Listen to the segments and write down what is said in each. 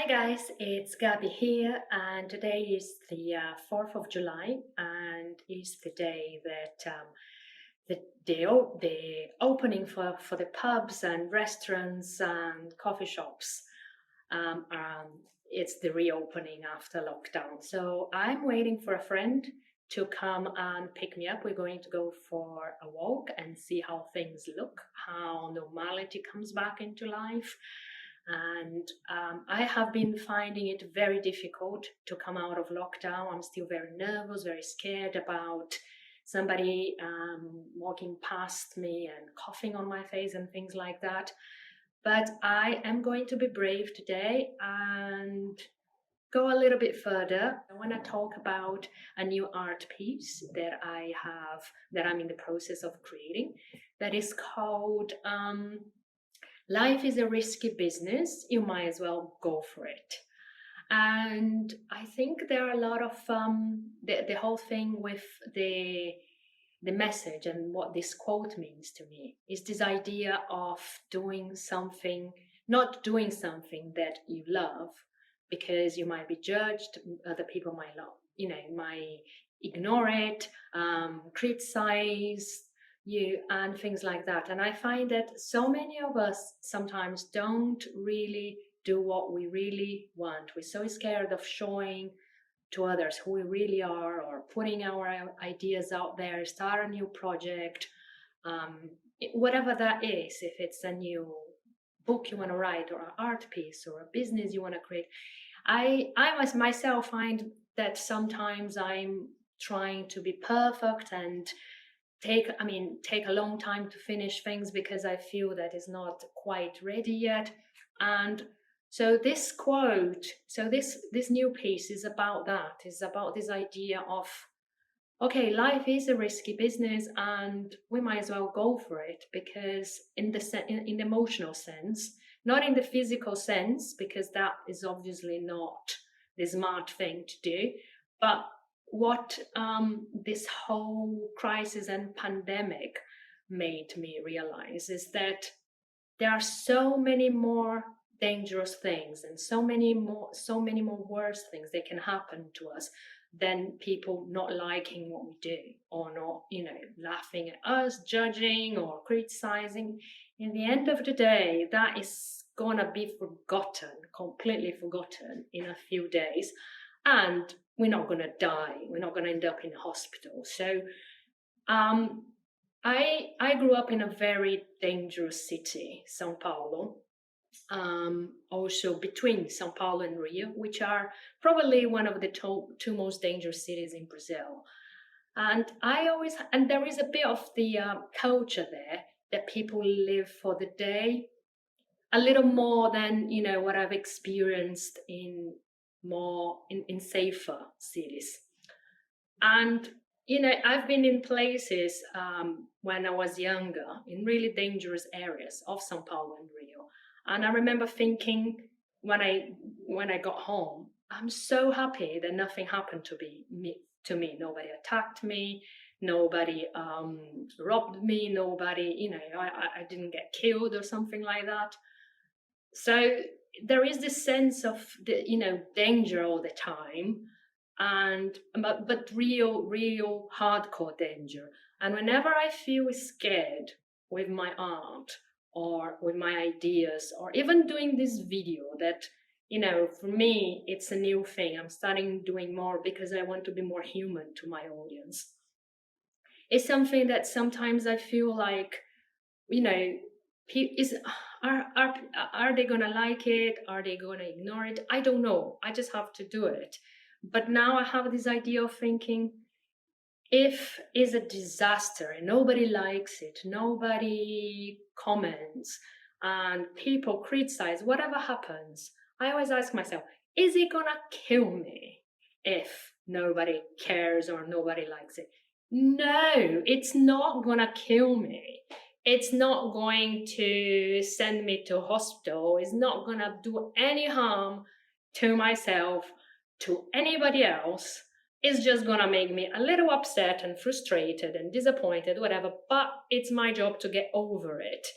Hi guys, it's Gabi here, and today is the 4th of July, and is the day that the opening for the pubs and restaurants and coffee shops. Um, um, it's the reopening after lockdown. So I'm waiting for a friend to come and pick me up. We're going to go for a walk and see how things look, how normality comes back into life. And I have been finding it very difficult to come out of lockdown. I'm still very nervous, very scared about somebody walking past me and coughing on my face and things like that. But I am going to be brave today and go a little bit further. I want to talk about a new art piece that I'm in the process of creating, that is called Life is a Risky Business. You might as well go for it. And I think there are a lot of the whole thing with the message and what this quote means to me is this idea of doing something, not doing something that you love because you might be judged, other people might not, might ignore it, criticize you and things like that. And I find that so many of us sometimes don't really do what we really want. We're so scared of showing to others who we really are, or putting our ideas out there, start a new project, whatever that is. If it's a new book you want to write, or an art piece, or a business you want to create, I myself find that sometimes I'm trying to be perfect and take a long time to finish things because I feel that is not quite ready yet. And so this quote, so this new piece is about that, is about this idea of, okay, life is a risky business and we might as well go for it, because in the emotional sense, not in the physical sense, because that is obviously not the smart thing to do, but what this whole crisis and pandemic made me realize is that there are so many more dangerous things and so many more worse things that can happen to us than people not liking what we do, or not, laughing at us, judging or criticizing. In the end of the day, that is gonna be forgotten, completely forgotten in a few days, and we're not gonna die. We're not gonna end up in hospital. So um, I grew up in a very dangerous city, São Paulo. Also between São Paulo and Rio, which are probably one of the two most dangerous cities in Brazil. And there is a bit of the culture there that people live for the day, a little more than what I've experienced in safer cities. And I've been in places when I was younger, in really dangerous areas of São Paulo and Rio. And I remember thinking, when I got home, I'm so happy that nothing happened to me. Nobody attacked me, nobody robbed me, nobody, I didn't get killed or something like that. So there is this sense of the danger all the time, and but real hardcore danger. And whenever I feel scared with my art, or with my ideas, or even doing this video that, for me it's a new thing, I'm starting doing more because I want to be more human to my audience. It's something that sometimes I feel like, you know is are they gonna like it, are they gonna ignore it? I don't know, I just have to do it. But now I have this idea of thinking, if it's a disaster and nobody likes it, nobody comments, and people criticize, whatever happens, I always ask myself, is it gonna kill me if nobody cares or nobody likes it? No, it's not gonna kill me. It's not going to send me to hospital. It's not gonna do any harm to myself, to anybody else. It's just gonna make me a little upset and frustrated and disappointed, whatever, but it's my job to get over it.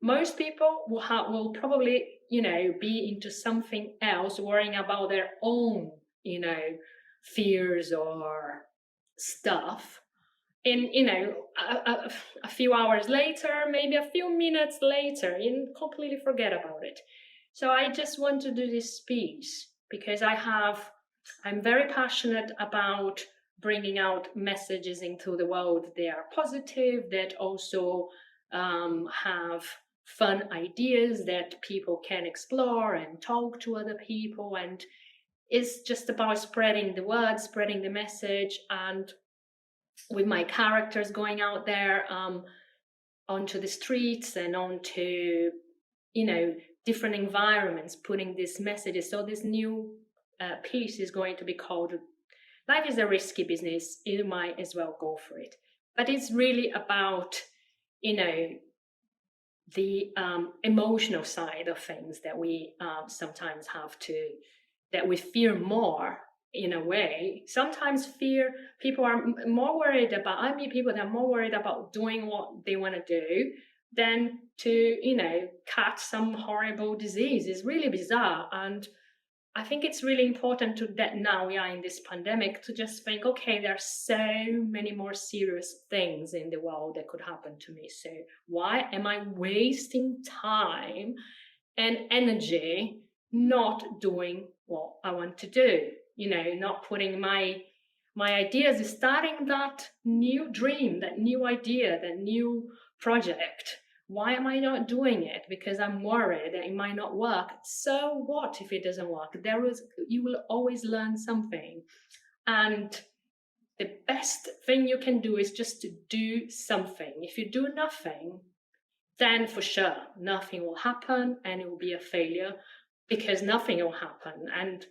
most people will probably, be into something else, worrying about their own, fears or stuff. And, a few hours later, maybe a few minutes later, and completely forget about it. So I just want to do this speech because I'm very passionate about bringing out messages into the world. They are positive, that also have fun ideas that people can explore and talk to other people. And it's just about spreading the word, spreading the message, and with my characters going out there onto the streets and onto, different environments, putting these messages. So this new piece is going to be called "Life is a Risky Business. You might as well go for it." But it's really about, the emotional side of things that we sometimes that we fear more. In a way, sometimes people are more worried about, I mean, people that are more worried about doing what they want to do than to, catch some horrible disease. It's really bizarre. And I think it's really important that now we are in this pandemic to just think, okay, there are so many more serious things in the world that could happen to me. So why am I wasting time and energy not doing what I want to do? Not putting my ideas, starting that new dream, that new idea, that new project. Why am I not doing it? Because I'm worried that it might not work. So what if it doesn't work? You will always learn something. And the best thing you can do is just to do something. If you do nothing, then for sure nothing will happen and it will be a failure, because nothing will happen. And,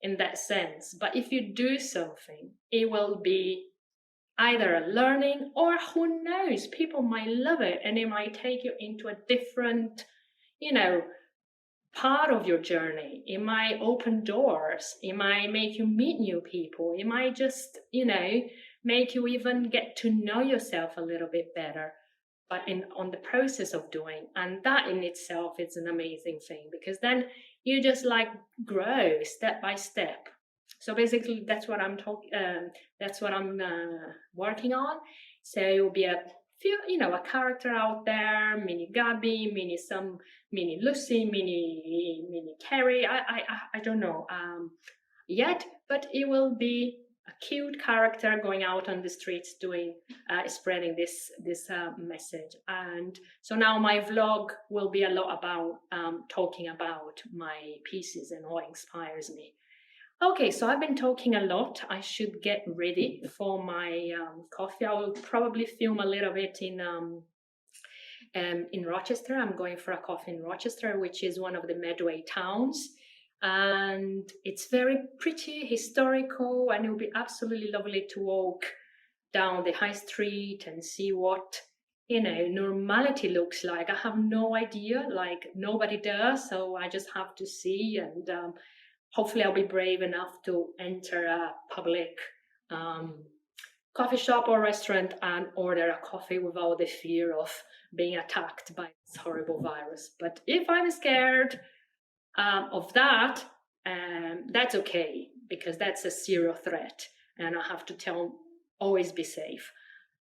in that sense. But if you do something, it will be either a learning, or who knows, people might love it and it might take you into a different, part of your journey. It might open doors. It might make you meet new people. It might just, make you even get to know yourself a little bit better. But on the process of doing, and that in itself is an amazing thing, because then you just grow step by step. So basically, that's what I'm working on. So it will be a few, a character out there, mini Gabby, mini Lucy, mini Carrie. I don't know yet, but it will be a cute character going out on the streets doing spreading this message. And so now my vlog will be a lot about talking about my pieces and what inspires me. Okay, so I've been talking a lot. I should get ready for my coffee. I will probably film a little bit in Rochester. I'm going for a coffee in Rochester, which is one of the Medway towns. And it's very pretty, historical, and it will be absolutely lovely to walk down the high street and see what, normality looks like. I have no idea, nobody does, so I just have to see, and hopefully I'll be brave enough to enter a public coffee shop or restaurant and order a coffee without the fear of being attacked by this horrible virus. But if I'm scared of that, that's okay, because that's a serial threat, and I have to always be safe.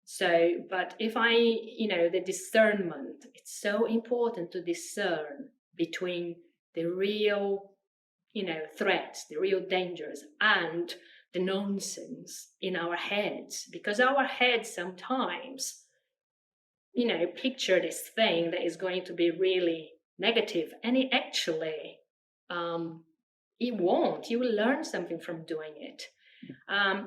So, but if the discernment, it's so important to discern between the real, threats, the real dangers, and the nonsense in our heads, because our heads sometimes, picture this thing that is going to be really negative, and it actually it won't. You will learn something from doing it.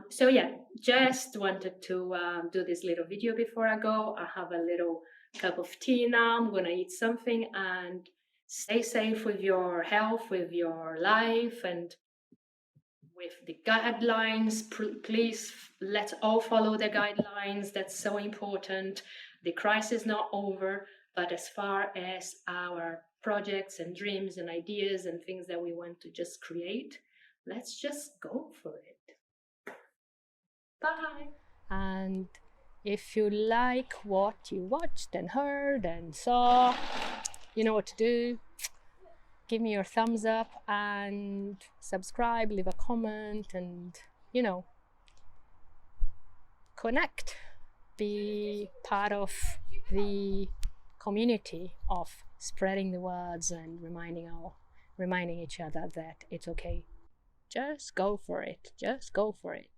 So yeah, just wanted to do this little video before I go. I have a little cup of tea now. I'm gonna eat something, and stay safe with your health, with your life, and with the guidelines. Please, let's all follow the guidelines. That's so important. The crisis is not over, but as far as our projects and dreams and ideas and things that we want to just create, let's just go for it. Bye. And If you like what you watched and heard and saw, you know what to do. Give me your thumbs up and subscribe, leave a comment, and, you know, connect. Be part of the community of spreading the words and reminding each other that it's okay. Just go for it. Just go for it.